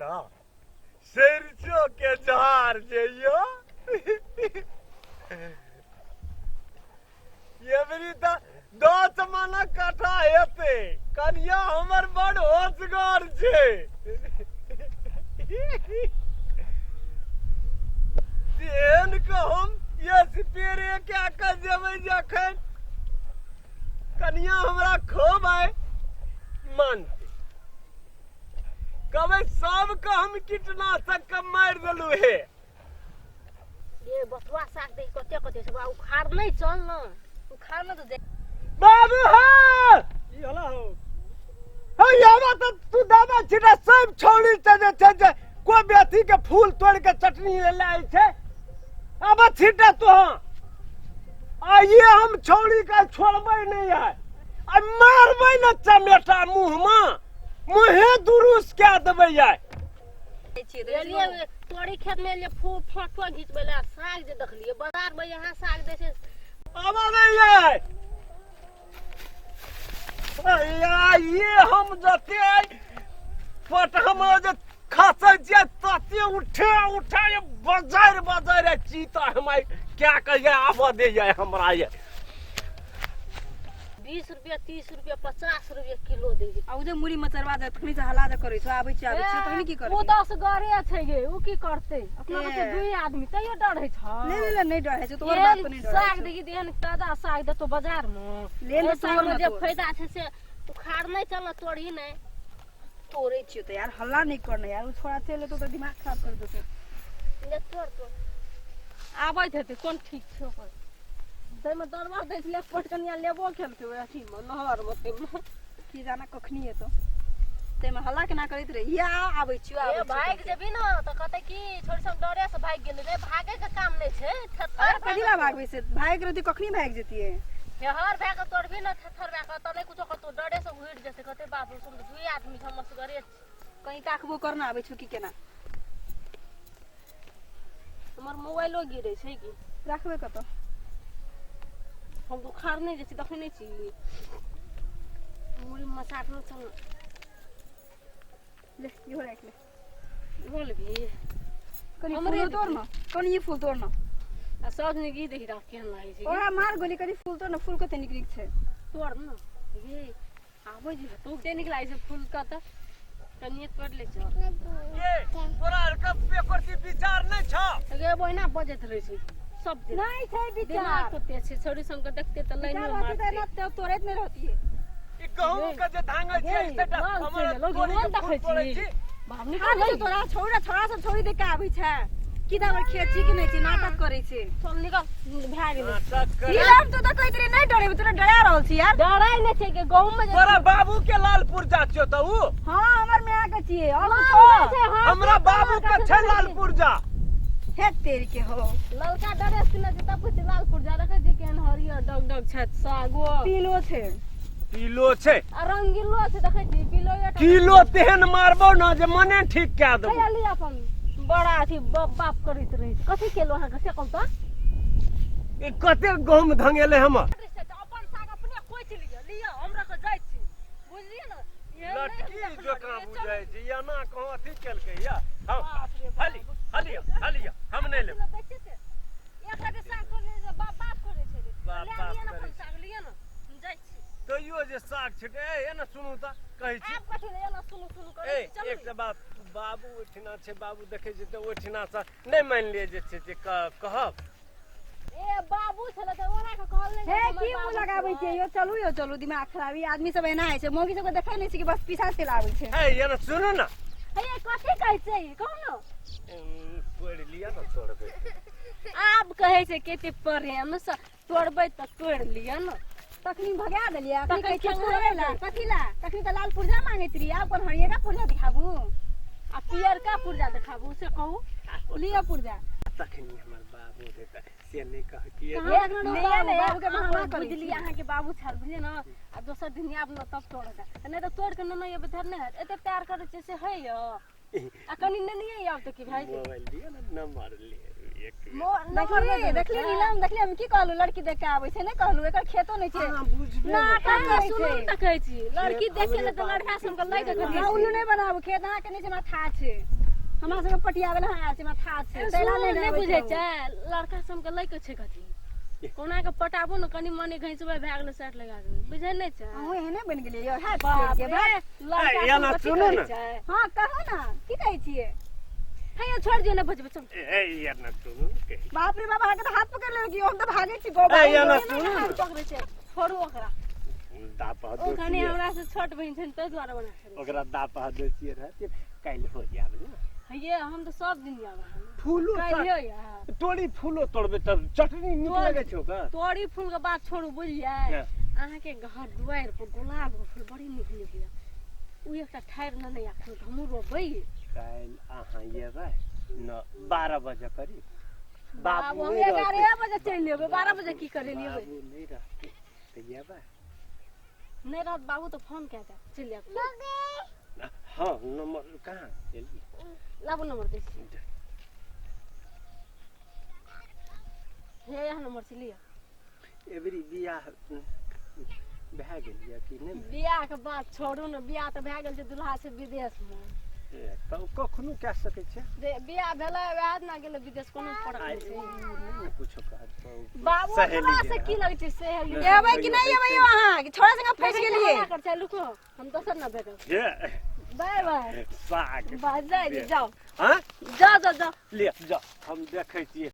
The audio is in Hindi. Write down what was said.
ना सरसों के झाड़ जइयो ये मेरी दस माना कथा हेते कनिया हमर बड़ होशगार छे तेहन के हम ये सिपेरे क्या कर जेबै जखन कनिया हमरा खूब आए मानते कबे सबके हम कीटनाशक के मार देलु हे ये बथुआ साग दे कते कते से उखाड़ नहीं चल न उखाड़ न तो दे बाबू हां ई हला हो हे यावा तो तू दादा छिटा सब छोड़ी चले छे को बेथी के फूल तोड़ के चटनी ले आई छे अब छिटा तो आइए हम छोड़ी का छोड़बै नहीं है आ मारबै न चमेटा मुंह में मुहे दुरुस क्या देबै यार ये तोड़ी खेत में ले फूल फोटो घिचबेला साग जे देखलिए बाजार में यहां साग दे से अब नहीं है ये हम जते पटहम जे खासे जे तते उठे ये बाजार चीता हमारे क्या कहिए आवा दे जाए हमरा ये 20 रुपया 30 रुपया 50 रुपया किलो दे आ उजे मुरी मचरवा दे तखनी से हला दे करे छ आबै छ तखनी की करे ओ 10 गरे छै गे उ की करते अपना के दुई आदमी तैयो डरै छ नहीं डरै छ तोर बात नहीं डरै साग देखि देहन ताजा साग दे तो बाजार में ले ले साग में जे फायदा छै से उखाड़ नहीं चल तोड़ी नहीं तोरे छियो त यार हल्ला नहीं करना यार उ छोड़ा चले तो दिमाग खराब कर देते ले तोड़ आबै थे कोन ठीक छो पर तै में दरबार दै ले पटकनिया लेबो खेलते ओए अथी में नहर में की जाना कखनी है तो तै में हल्ला केना करैत रे या आबै छियो ए भाग जेबी न त कहते की छोड़ सब डरे से भाग गेल रे भागे के काम नहीं छै अरे कदिला भागबै से भाग रहती कखनी भाग जतिए हे हर भाग तोड़बी न थर भाग त नहीं कुछो कतो डरे से उड़ जते कहते बाबू सुन दुई आदमी हम सगरे कहीं काखबो करना आबै छु की केना हमर मोबाइलो गिरे छै की राखबे कतो हम बुखार नहीं जैसे देखै नहीं छी मुरी मसाट न चल ले यो राख ले बोल भी कनी फूल तोड़ न कनी ये फूल तोड़ न आ सब ने गी देखि राख केहन लागे छै ओरा मार गोली कनी फूल तोड़ न फूल कते निकलिक छै तोड़ न ये आबै जे तू के निकलाइ छै फूल का त कनिए तोड़ ले छ ये तोरा का पेपर के विचार नहीं छ गे बहिना बजत रहै छै सब दिन नहीं छै विचार दिमाग तो ते छै छोड़ी संग देखते त लाइन में मारते न तोड़ैत नहीं रहती है ई गहूं के जे धांगै छै सेटा हमर लोग मन देखै छी बाप निकल हां तोरा छोड़ा सब छोड़ी दे के आबै छै की दावर खेत छी कि नहीं छी नाटक करै छै चल निकल भा गेलै नाटक कर नीलम तो कहैत रे नहीं डरे तोरा डरा रहल छी यार डराई नहीं छै के गांव में तोरा बाबू के लालपुर जा छियो त उ हां हमर मां के छिए हमरा बाबू के छै लालपुर जा हे तेरी के हो ललका ड्रेस किने छै तब कुछ लालपुर जा रखे छै केहन हरियर डग छै सागो पीलो छै आ रंगीलो छै देखै छी पीलो या किलो तेहन मारबो न जे मने ठीक क देबो खयाली अपन बड़ा अथी बाप करैत रहै छै कथि केलो अहाँ के से कहू त ई कते गहूम धंगेले हम अपन साग अपने कोइच लिया हमरा के जाय छी बुझलिए न लटकी जका बुझाय छै या ना कहो अथी केलकै या हलिया हम नहीं लेब एक के साग करे बाप करे छै बाप करे साग लिया न जाय छी तइयो जे साग छिटे ए न सुनू त कहै छी आप कथि ले ना सुनु करे ए एकटा बात बाबू ओठिना छै बाबू देखै छै त ओठिना से नहीं मान लिए जे छै जे कहब ए बाबू छले त ओना के कहल नहीं हे की मु लगाबै छै यो चलू दिमाग खराबी आदमी सब एना है छै मौगी सब के देखै नहीं छै कि बस पीछा से लाबै छै ए ये न सुनू न हे कथि कहै छै कहू न तोड़ लिया न तोड़बे आप कहै छै केते प्रेम से तोड़बै त तोड़ लिया न तखनी भगा देलिए अखनी कहै छै तोड़े ला कथि ला तखनी त लाल पुर्जा मांगैत रही अपन हरियरा पुर्जा दिखाबू आ पियर का पुर्जा देखाबू से कहू लिया पुर्जा तखनी हमर बाबू देता से नहीं कह कि बाबू के बहाना करै बुझली अहाँ के बाबू छल बुझलिए न आ दोसर दिन आब न तब तोड़ता नहीं तो तोड़ के न ये बेधर नहीं है एते प्यार करे छै से है यो आ कनी नहीं आब त की भाई मोबाइल दियो न नंबर ले एक देखली नीलम देखली हम की कहलू लड़की देख के आबै छै नहीं कहलू एकर खेतो नहीं छै नाटक में सुनू त कहै छी लड़की देखे ले त लड़का सब के लै के उल्लू नहीं बनाबू खेत अहाँ के नहीं छै हमरा था छै हमरा सबके पटियावे ला है से माथा से तैला नहीं नहीं बुझे छै लड़का सब के लइके छै कथी कोना के पटाबो न कनी मने घैसबे भए गेल सेट लगा के बुझे नहीं छै हम एहने बन गेलिए यार है बाप के रे बाप एना लड़का सुनू सुनो न। न हां कहो ना की कहै छिए है छोड़ दियो न बजबे चल ए यार ना सुनू कही बाप रे बाप आके तो हाथ पकड़ लेलकी हम तो भागे छी गो ए यार ना नहीं सुनू हाथ पकड़े छै छोड़ू ओकरा दापा ओ कनी दो हमरा से छोट बहिन छै तै द्वारा बना छै ओकरा दापा दो चिए रहते काल हो जाब ना ये हम तो सब दिन जाबा फूलो काल्हियो या तोड़ी फूलो तोड़बे तब चटनी नीक लगे छौ का तोड़ी फूल के बात छोड़ू बुझलियै हाँ। अहाँ के घर दुआर पर गुलाब के फूल बड़ी नीक निकले उ एकटा ठाड़ न नहीं आखिर हमू रोबै काल अहाँ ये रे न 12 बजे करीब बाबू हम नहीं 11 बजे चल लेबै 12 बजे की करे लेबै बाबू नहीं रहते तो ये बा नहीं रात बाबू तो फोन कह दे चल जा हाँ नंबर कहाँ जल्दी लाबू नंबर दे हे यहाँ नंबर से लिया एवरी बियाह भए गेल या कि नहीं बियाह के बात छोड़ू न बियाह तो भए गेल छै दुल्हा से विदेश में तब कखनो कह सकै छै बियाह भेलै वएह ना गेलै विदेश कोनो फर्क आई नहीं छै नहीं कुछो कह बाबू सहेली हमरा से जेना। की लगै छै सहेली एबै कि नहीं एबै वहां कि छोरा संग फंस गेलिए कर छै लुको हम दोसर ना भेटब ये बाय बाय साग बाय जाओ हाँ जाओ जाओ जाओ ले जा हम देखै छियै